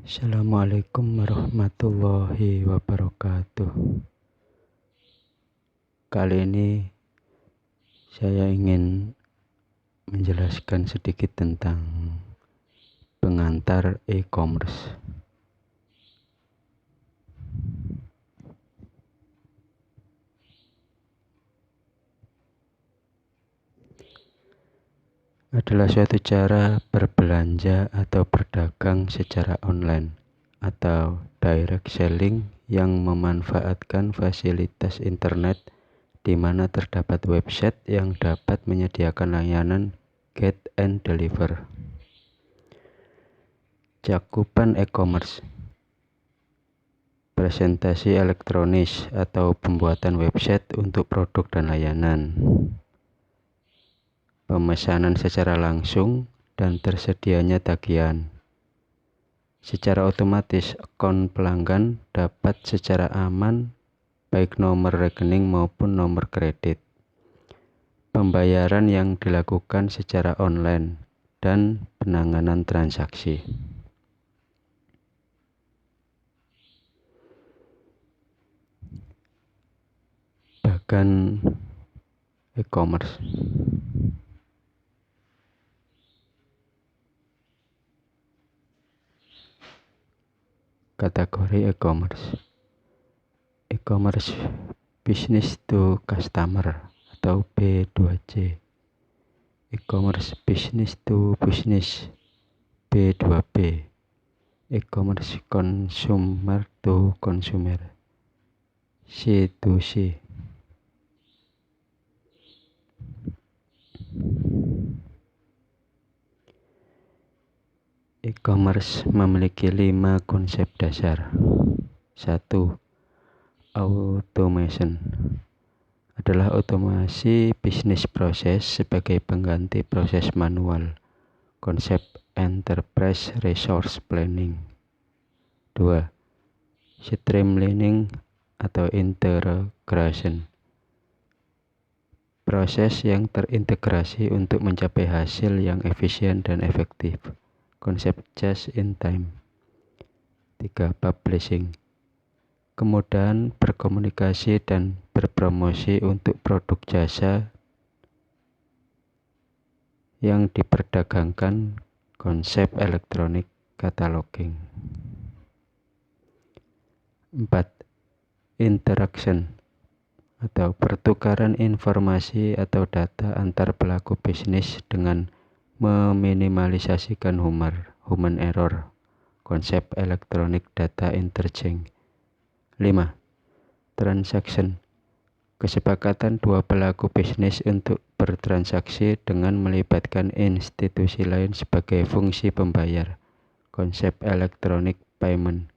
Assalamualaikum warahmatullahi wabarakatuh. Kali ini saya ingin menjelaskan sedikit tentang pengantar e-commerce. Adalah suatu cara berbelanja atau berdagang secara online atau direct selling yang memanfaatkan fasilitas internet di mana terdapat website yang dapat menyediakan layanan get and deliver. Cakupan e-commerce: presentasi elektronis atau pembuatan website untuk produk dan layanan, pemesanan secara langsung dan tersedianya tagihan. Secara otomatis, akun pelanggan dapat secara aman baik nomor rekening maupun nomor kredit. Pembayaran yang dilakukan secara online dan penanganan transaksi. Bahkan e-commerce. Kategori e-commerce: e-commerce business to customer atau B2C, e-commerce business to business B2B, e-commerce consumer to consumer C2C. E-commerce memiliki 5 konsep dasar. 1. Automation adalah otomasi bisnis proses sebagai pengganti proses manual. Konsep enterprise resource planning. 2. Streamlining atau integration, proses yang terintegrasi untuk mencapai hasil yang efisien dan efektif. Konsep just in time. 3. Publishing, kemudahan berkomunikasi dan berpromosi untuk produk jasa yang diperdagangkan. Konsep elektronik cataloging. 4. Interaction atau pertukaran informasi atau data antar pelaku bisnis dengan meminimalisasikan human error. Konsep elektronik data interchange. 5. Transaction, kesepakatan dua pelaku bisnis untuk bertransaksi dengan melibatkan institusi lain sebagai fungsi pembayar. Konsep elektronik payment.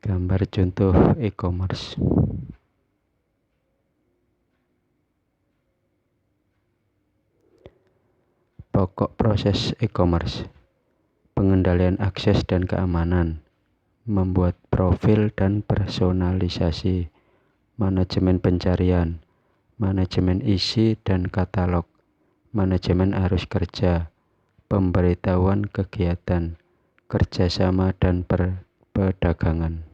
Gambar contoh e-commerce. Pokok proses e-commerce: pengendalian akses dan keamanan, membuat profil dan personalisasi, manajemen pencarian, manajemen isi dan katalog, manajemen arus kerja, pemberitahuan kegiatan, kerjasama dan perdagangan.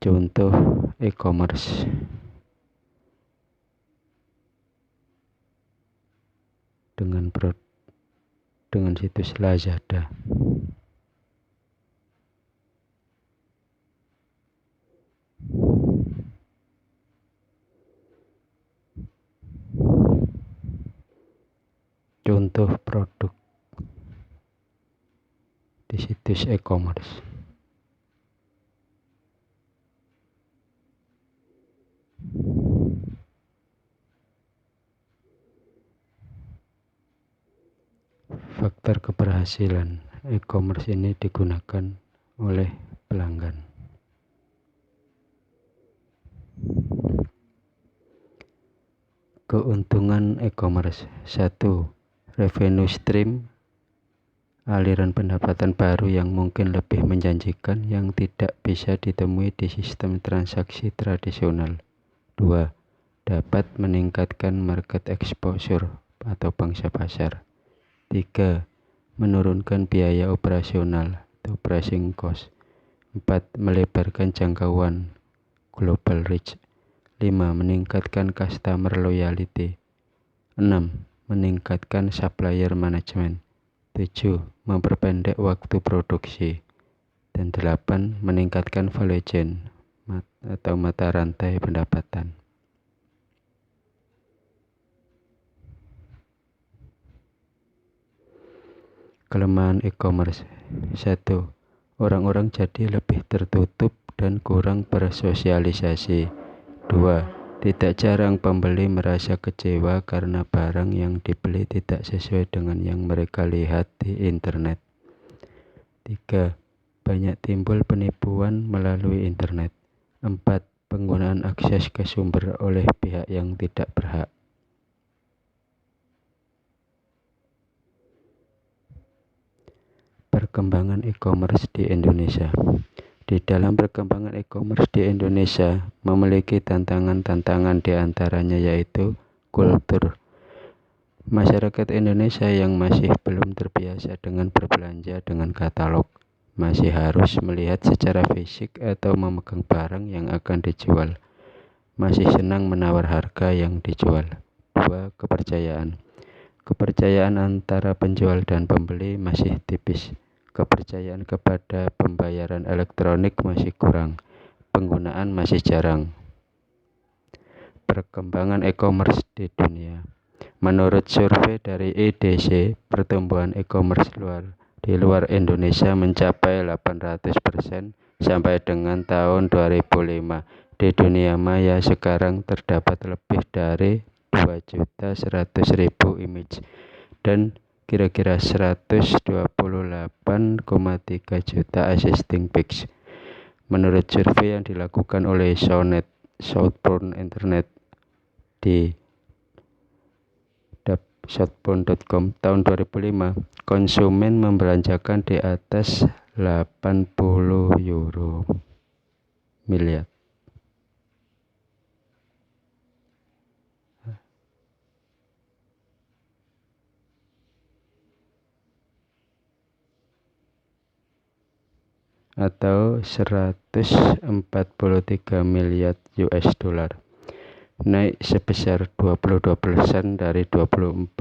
Contoh e-commerce: dengan situs Lazada. Contoh produk di situs e-commerce. Faktor keberhasilan e-commerce ini digunakan oleh pelanggan. Keuntungan e-commerce: 1. Revenue stream aliran pendapatan baru yang mungkin lebih menjanjikan yang tidak bisa ditemui di sistem transaksi tradisional. 2. Dapat meningkatkan market exposure atau pangsa pasar. 3. Menurunkan biaya operasional atau pricing cost. 4. Melebarkan jangkauan global reach. 5. Meningkatkan customer loyalty. 6. Meningkatkan supplier management. 7. Memperpendek waktu produksi. Dan 8. Meningkatkan value chain atau mata rantai pendapatan. Kelemahan e-commerce. 1. Orang-orang jadi lebih tertutup dan kurang bersosialisasi. 2. Tidak jarang pembeli merasa kecewa karena barang yang dibeli tidak sesuai dengan yang mereka lihat di internet. 3. Banyak timbul penipuan melalui internet. 4. Penggunaan akses ke sumber oleh pihak yang tidak berhak. Perkembangan e-commerce di Indonesia. Di dalam perkembangan e-commerce di Indonesia memiliki tantangan-tantangan di antaranya yaitu kultur. Masyarakat Indonesia yang masih belum terbiasa dengan berbelanja dengan katalog, masih harus melihat secara fisik atau memegang barang yang akan dijual, masih senang menawar harga yang dijual. 2. Kepercayaan. Kepercayaan antara penjual dan pembeli masih tipis. Kepercayaan kepada pembayaran elektronik masih kurang. Penggunaan masih jarang. Perkembangan e-commerce di dunia. Menurut survei dari IDC, pertumbuhan e-commerce di luar Indonesia mencapai 800% sampai dengan tahun 2005. Di dunia maya sekarang terdapat lebih dari 2.100.000 image dan kira-kira 128,3 juta assisting pics. Menurut survei yang dilakukan oleh Southbound Internet di southbound.com tahun 2005, konsumen membelanjakan di atas 80 euro miliar. Atau 143 miliar US dollar, naik sebesar 22% dari 2004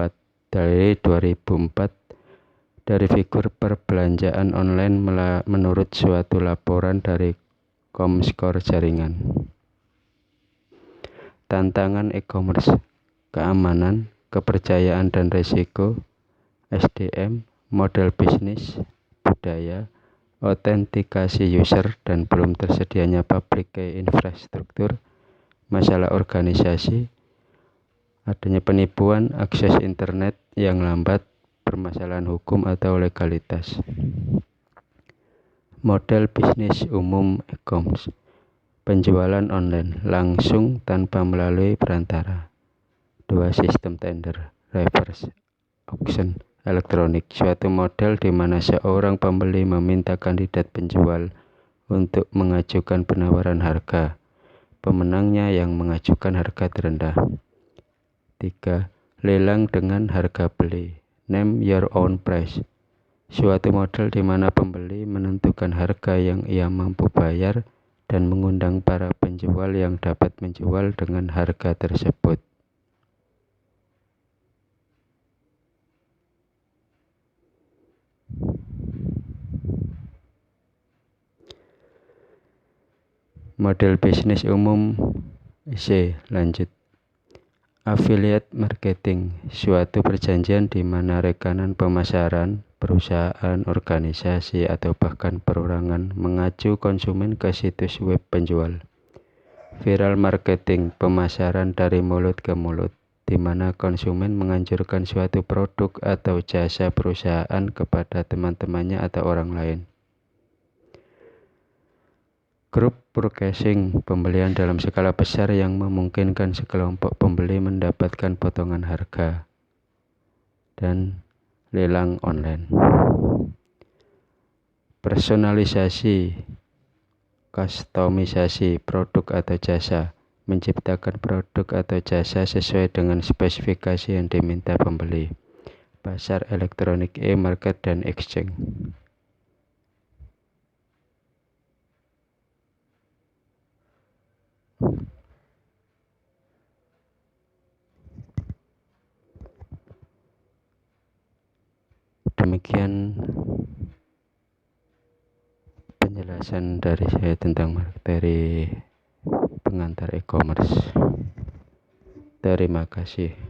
dari figur perbelanjaan online menurut suatu laporan dari Comscore jaringan. Tantangan e-commerce, keamanan, kepercayaan dan risiko, SDM, model bisnis, budaya, autentikasi user dan belum tersedianya public key infrastruktur, masalah organisasi, adanya penipuan, akses internet yang lambat, permasalahan hukum atau legalitas. Model bisnis umum e-commerce, penjualan online langsung tanpa melalui perantara. 2. Sistem tender, reverse auction elektronik, suatu model di mana seorang pembeli meminta kandidat penjual untuk mengajukan penawaran harga. Pemenangnya yang mengajukan harga terendah. 3. Lelang dengan harga beli, name your own price, suatu model di mana pembeli menentukan harga yang ia mampu bayar dan mengundang para penjual yang dapat menjual dengan harga tersebut. Model bisnis umum C. Lanjut. Affiliate marketing, suatu perjanjian di mana rekanan pemasaran, perusahaan, organisasi, atau bahkan perorangan mengacu konsumen ke situs web penjual. Viral marketing, pemasaran dari mulut ke mulut, di mana konsumen menganjurkan suatu produk atau jasa perusahaan kepada teman-temannya atau orang lain. Group purchasing, pembelian dalam skala besar yang memungkinkan sekelompok pembeli mendapatkan potongan harga. Dan lelang online. Personalisasi, kustomisasi produk atau jasa, menciptakan produk atau jasa sesuai dengan spesifikasi yang diminta pembeli. Pasar elektronik, e-market, dan exchange. Demikian penjelasan dari saya tentang materi pengantar e-commerce. Terima kasih.